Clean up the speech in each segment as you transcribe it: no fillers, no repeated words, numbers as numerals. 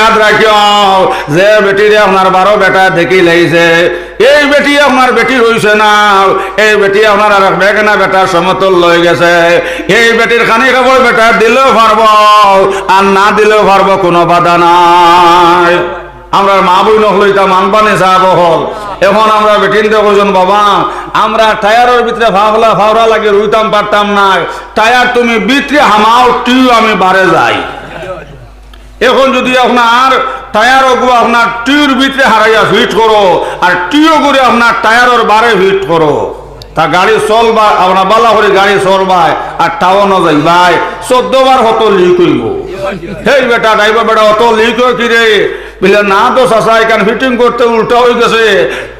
ইয়াদ রাখিও যে বেটিরে আপনার 12 বেটা দেখি লাইছে এই বেটি আপনার বেটি রইছে না এই বেটি আপনার আর বেগনা বেটা সমতল লয়ে গেছে এই বেটির খানি খবর বেটা দিলেও পারবো আর না দিলেও পারবো কোনো বাধা নাই আমরা মা বই নকলইতা মানবানে যাব হল এখন আমরা বেটিনতে কইজন বাবা আমরা টায়ারের ভিতরে ফাওরা লাগে রইতাম পারতাম না টায়ার তুমি ভিতরে হামাও টিউ আমি বারে যাই এখন যদি আপনার টায়ারও গো আপনার টিউর ভিতরে হারাইয়া ফিট করো আর টিও করে আপনার টায়ারের বারে ফিট করো তা গাড়ি চলবা আপনার বালা করে গাড়ি চলবাই আর টাউনও যাইবাই 14 বার হতো লিক হইব হেই বেটা ড্রাইভার বেটা অত লিক হয় কি রে বলে না তো চাচা এখানে ফিটিং করতে উল্টা হয়ে গেছে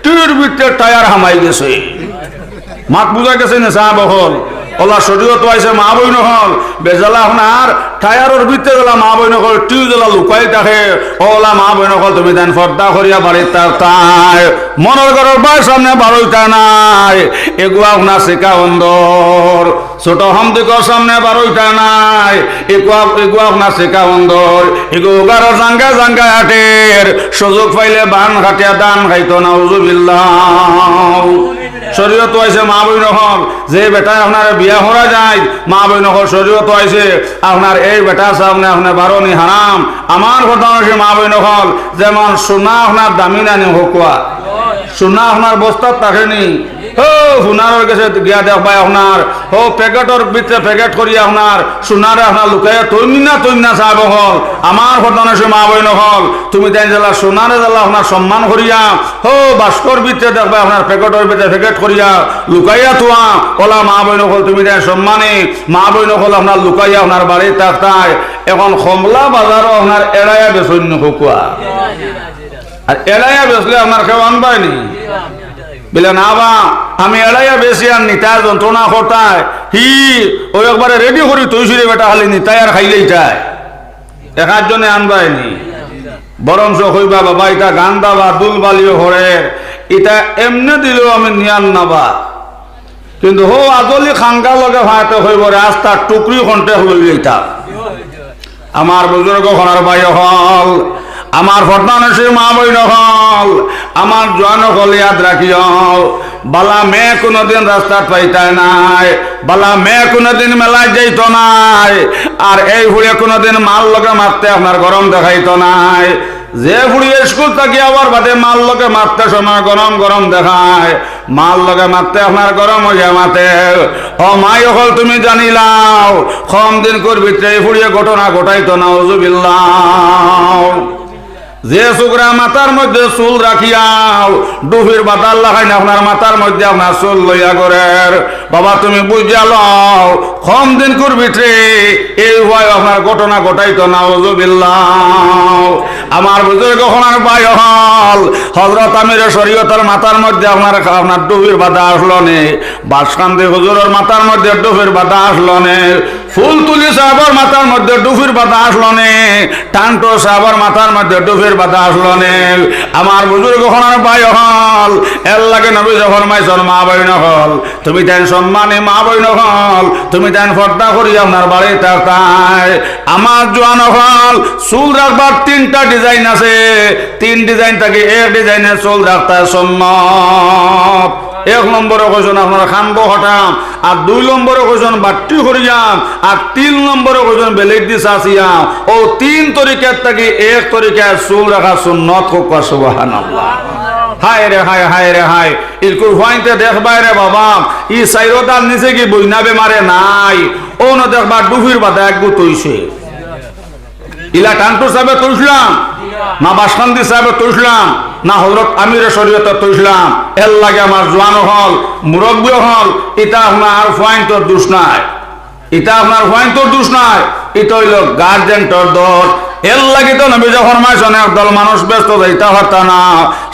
টিউর ভিতরে টায়ার হামাই গেছে মাত বুঝা গেছে না চা বহল ওলা শরীয়ত আইছে মা বই নহল বেজালা আপনার টায়ারের ভিতরে গেলা মা বই নহল টিউ জ্বালা লুকাই থাকে ওলা মা বই নহল তুমি দেন পর্দা করিয়া বাড়ির তাই মনের ঘরের বাই সামনে বারোইতা নাই এগুলো আপনার শিকা বন্দর ছোট হমদিকর সামনে বারোইতা নাই এগুলো আপনার শিকা বন্দর এগুলো গারো জাঙ্গা জাঙ্গা হাটের সুযোগ পাইলে বান খাটিয়া দান খাইতো না উজুবিল্লাহ শরীয়ত আইছে মা বই নহল যে বেটা আপনার বিয়া হরা যায় মা বই নহল শরীয়ত আইছে আপনার এই বেটার সামনে আপনার বারণি হারাম আমার কথা হচ্ছে মা বই নহল যেমন সোনা আপনার দামি নানি হকুয়া সোনা আপনার বস্তার থাকেনি ও সোনার কাছে গিয়া দেখবাই আপনার ও প্যাকেটর ভিতরে প্যাকেট করি আপনার সোনারে আপনার লুকাইয়া তৈন না চাব হল আমার কথা হচ্ছে মা বই নহল তুমি তাই জ্বালা সোনারে জ্বালা আপনার সম্মান করিয়া ও বাস্কর ভিতরে দেখবা আপনার প্যাকেটর ভিতরে প্যাকেট করিয়া লুকাইয়া থোয়া ওলা মা বই নহল তুমি তাই সম্মানে মা বই নহল আপনার লুকাইয়া আপনার বাড়ির তাকতায় এখন কমলা বাজারও আপনার এড়াইয়া বেসন্য হকুয়া আর এড়াইয়া বেসলে আপনার কেউ আনবায়নি বলে না বা আমি এড়াইয়া বেশি আর নিতায় যন্ত্রণা করতায় হি ওই একবারে রেডি করি তৈরি বেটা খালি নিতায় আর খাইলেই চায় একার জন্য আনবায়নি বরঞ্চ হইবা বাবা এটা গান্দা বা দুলবালিও হরে এটা এমনি দিলেও আমি নিয়ান নাবা কিন্তু হো আজলি খাঙ্গা লগে ভাইতে হইব রাস্তার টুকরি খন্টে হইল এটা আমার বুজুর্গ খনার ভাই হল আমার ফটনানসি মা বই নহল আমার জোয়ান হল ইয়াদ রাখিও বালা মেয়ে কোনোদিন রাস্তা পাইতায় নাই বালা মেয়ে কোনোদিন মেলায় যাইত নাই আর এই হুড়ে কোনোদিন মাল লগে মারতে আপনার গরম দেখাইতো নাই যে ফুড়ি স্কুল থাকি আবার বাদে মাল লগে মারতে সময় গরম গরম দেখায় মাল লগে মারতে আপনার গরম হইয়া মাতে ও মাই হল তুমি জানিলাও কম দিন করবি এই ফুড়িয়ে ঘটনা ঘটাইতো না উজুবিল্লাহ যে শুকরা মাথার মধ্যে চুল রাখিয়াও ডুবির বাতাল লাগাই না আপনার মাথার মধ্যে আপনার চুল লইয়া করের বাবা তুমি বুঝা লও কম দিন করবি এই ভয় আপনার ঘটনা ঘটাইতো না উজুবিল্লাহ আমার বুজুর্গ হনার ভাই হল হযরত আমির শরীয়তের মাথার মধ্যে আপনার ডুবির বাধা আসলো নে বাসকান্দি হুজুরের মাথার মধ্যে ডুবির বাধা আসলো নে ফুল তুলি সাহাবার মাথার মধ্যে ডুবির বাধা আসলো নে টান্টো সাহাবার মাথার মধ্যে ডুবির বাধা আসলো নে আমার বুজুর্গ হনার ভাই হল এর লাগে নবী যখন মাইছন মা বই নহল তুমি তেন সম্মানে মা বই নহল তুমি তেন পর্দা করি আপনার বাড়িতে তাই আমার জোয়ান হল চুল রাখবার 3টা ডিজাইন আছে 3 ডিজাইন থাকে এক ডিজাইনে চুল রাখতে সম্মত 1 নম্বরে কইজন আপনার খানবো হঠাম আর 2 নম্বরে কইজন বাট্টি করিয়াম আর 3 নম্বরে কইজন বেলেট দি সাসিয়াম ও 3 তরিকার থেকে এক তরিকায় চুল রাখা সুন্নত হোক সুবহানাল্লাহ হায় রে হায় হায় রে হায় ইলকুর হইতে দেখবাই রে বাবা ই সাইরোদার নিচে কি বইনা বেমারে নাই ও না দেখবা ডুফির বাদা একগু তৈছে ইলা টান্টু সাহেব তুলছিলাম না বাসকান্দি সাহেব তুলছিলাম না হযরত আমির শরীয়ত তুলছিলাম এর লাগে আমার জওয়ান হল মুরব্বী হল এটা আপনার পয়েন্টর দোষ নাই এটা আপনার পয়েন্টর দোষ নাই এটা হইল গার্জেন্টর দোষ এর লাগে তো নবী যখন মাইছেন একদল মানুষ ব্যস্ত যাইতা পারতা না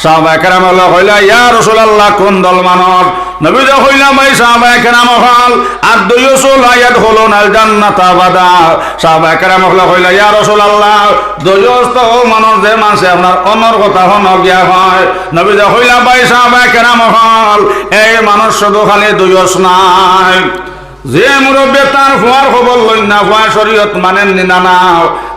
সাহাবায়ে কেরাম কইলা ইয়া রাসূলুল্লাহ কোন দল মানুষ নবী যখন কইলা ভাই সাহাবায়ে কেরাম হল আর দুইয়ুসুল আয়াত হলো নাল জান্নাত আবাদা সাহাবায়ে কেরাম কইলা ইয়া রাসূলুল্লাহ দুইয়ুস তো মানুষ যে মানুষে আপনার অনর কথা হন গিয়া হয় নবী যখন কইলা ভাই সাহাবায়ে কেরাম হল এই মানুষ শুধু খালি দুইয়ুস নাই যে মুরব্বী তার ফুয়ার খবর লই না ফুয়া শরীয়ত মানেন না না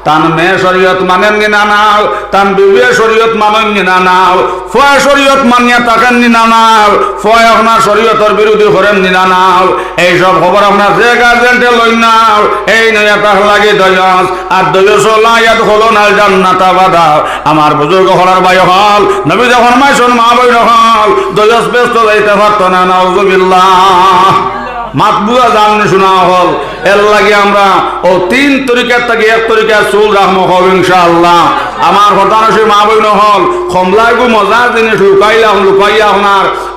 তান মেয়ে শরীয়ত মানেন না নাও, তান বিবিয়ে শরীয়ত মানেন না নাও, ফয় শরীয়ত মানিয়া থাকেন না নাও, ফয় আপনার শরীয়তের বিরোধী করেন না নাও, এইসব খবর আপনার যে গার্জেন্টে লই নাও, এই নয়া তাহ লাগে দয়স আর দয়স লায়াত হলো না জান্নাত আবাদা। আমার বুজুর্গ হলার ভাই হল নবী যখন মাইশন মা বই হল দয়স ব্যস্ত যাইতে পারত না, নাউযুবিল্লাহ। মাতবুয়া জাননি শোনা হল এর লাগে আমরা ও 3 তরিকার থেকে 1 তরিকা চুল রাখবো হল ইনশাআল্লাহ। আমার হতানসী মা বই নহল কমলাগু মজার জিনিস লুকাইয়া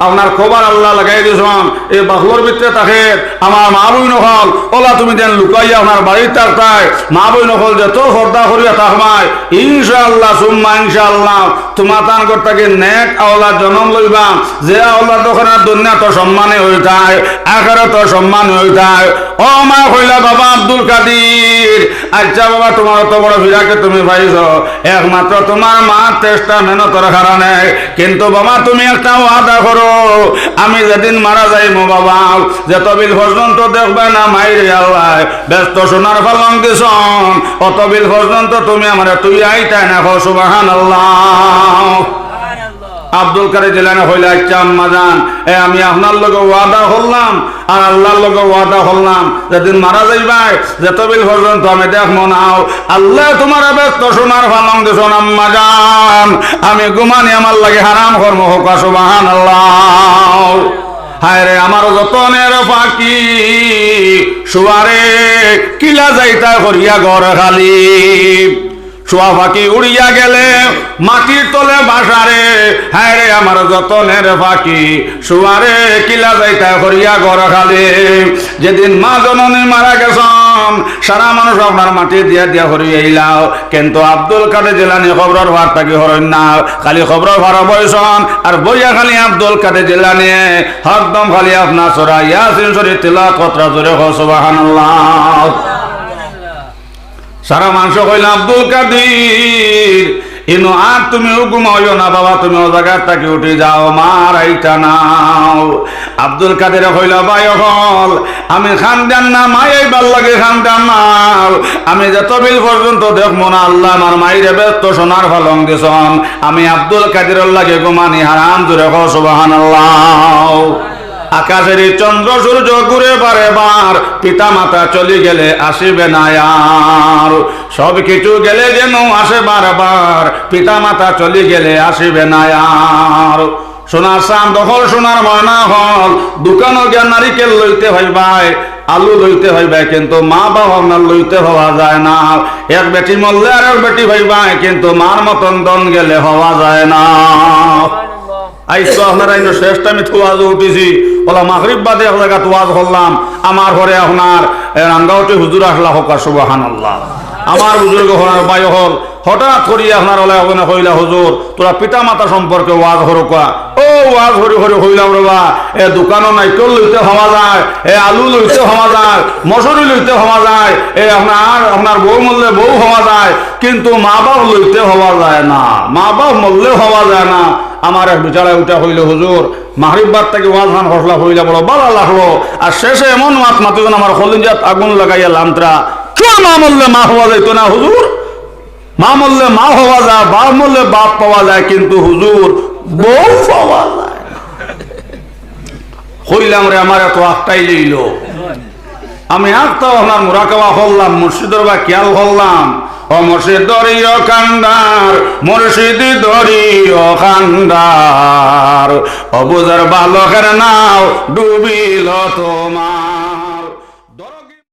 আপনার খবর আল্লাহ লাগাই দিয়েছেন এই বাহলোর ভিতরে থাকে। আমার মা বই নহল ওলা তুমি দেন লুকাইয়া আপনার বাড়ির থাকতায় মা বই নহল যে তোর হর্দা করিয়া থাকবাই ইনশাআল্লাহ সুম্মা ইনশাআল্লাহ তোমার তান করতে নেক আওলাদ জন্ম লইবা, যে আওলাদ ওখানে দুনিয়া তো সম্মানে হয়ে যায়, আখিরাত তো সম্মান হয়ে যায়। ও মা কইলা বাবা আব্দুল কাদির, আচ্ছা বাবা তোমার তো বড় ফিরাকে তুমি পাইছ একমাত্র তোমার মা চেষ্টা মেহনতের কারণে, কিন্তু বাবা তুমি একটা ওয়াদা করো আমি যেদিন মারা যাইমো বাবা যে তবিল পর্যন্ত দেখবে না মাইরে আল্লাহ ব্যস্ত সোনার ফালং দিছন অতবিল পর্যন্ত তুমি আমার তুই আইতাই না হো সুবহানাল্লাহ। আব্দুল কাদের জিলানী হইলে আচ্ছা আম্মা জান আমি আপনার লগে ওয়াদা করলাম আর আল্লাহর লগে ওয়াদা করলাম যেদিন মারা যাইবাই যে তবিল পর্যন্ত আমি দেখবো নাও আল্লাহ তোমার ব্যস্ত সোনার ফালং দিছন আম্মা জান আমি গুমানি আমার লাগে হারাম কর্ম হোক সুবহানাল্লাহ। হায় রে আমার যতনের ফাঁকি সুয়ারে কিলা যাইতা করিয়া ঘর খালি, শোয়া ফাঁকি উড়িয়া গেলে মাটির তলে বাসারে, হায় রে আমার যতনের ফাঁকি শুয়ারে কিলা যাইতা করিয়া ঘর খালি। যেদিন মা জননী মারা গেছন সারা মানুষ আপনার মাটি দিয়া দিয়া হরিয়ে আইলাও, কিন্তু আব্দুল কাদের জিলানী খবরের ভার থাকি হরণ না, খালি খবরের ভার বইছন আর বইয়া খালি আব্দুল কাদের জিলানী হরদম খালি আপনার সূরা ইয়াসিন শরীফ তিলাওয়াত কতরা জোরে হো সুবহানাল্লাহ। সারা মানুষ কইল আব্দুল কাদির ইনো আর তুমি ঘুমাইও না বাবা, তুমি ও জায়গার থেকে উঠে যাও মার আইতা নাও। আব্দুল কাদের কইল ভাই হল আমি খানদান না মাই এইবার লাগে খানদান না, আমি যতবিল পর্যন্ত দেখবো না আল্লাহ আমার মাইরে ব্যস্ত সোনার ফালং দিছন আমি আব্দুল কাদিরের লাগে ঘুমানি হারাম জোরে হো সুবহানাল্লাহ। আকাশের চন্দ্র সূর্য ঘুরে বারে বার পিতা মাতা চলে গেলে আসিবে না আর, সব কিছু গেলে যেন আসে বারবার পিতা মাতা চলে গেলে আসিবে না আর। সোনার চান দখল সোনার ময়না হল দোকানও গিয়া নারিকেল লইতে হইবাই আলু লইতে হইবে, কিন্তু মা বাবা আপনার লইতে হওয়া যায় না। এক বেটি মরলে আর এক বেটি হইবাই, কিন্তু মার মতন দন গেলে হওয়া যায় না। আইসো আপনার আইন শেষ টাইমে তোয়াজ উঠেছি ওলা মাগরিব বাদে এক জায়গা তোয়াজ করলাম আমার ঘরে আপনার রামগাঁওতে হুজুর আসলা হোক সুবহানাল্লাহ। আমার বুজুর্গ হওয়ার বাই হল হঠাৎ করিয়া আপনার ওলা ওখানে হইলা হুজুর তোরা পিতা মাতা সম্পর্কে ওয়াজ হরকা ও ওয়াজ হরি হরি হইলাম রবা এ দোকানও নাইকল লইতে হওয়া যায়, এ আলু লইতে হওয়া যায়, মসুরি লইতে হওয়া যায়, এ আপনার বউ মরলে বউ হওয়া যায়, কিন্তু মা বাপ লইতে হওয়া যায় না, মা বাপ মরলে হওয়া যায় না। আমার এক বিচারে উঠা হইল হুজুর মাগরিব বাদ থেকে ওয়াজ হান হসলা হইলা বড় ভালো লাগলো, আর শেষে এমন মাত মাতুন আমার কলিজাত আগুন লাগাইয়া লামত্রা কেউ মা মরলে মা হওয়া যাইতো না হুজুর, মা মরলে মা হওয়া যায়, বাপ মরলে বাপ পাওয়া যায়, কিন্তু হুজুর বউ পাওয়া যায় হইলাম রে আমার এত আখটাই লইল। আমি আখটাও আপনার মুরাকাবা করলাম মুর্শিদের বা খেয়াল করলাম ও মুর্শিদ দরিও কান্দার মুর্শিদ দরিও কান্দার অবুজার বালকের নাও ডুবিল তোমার।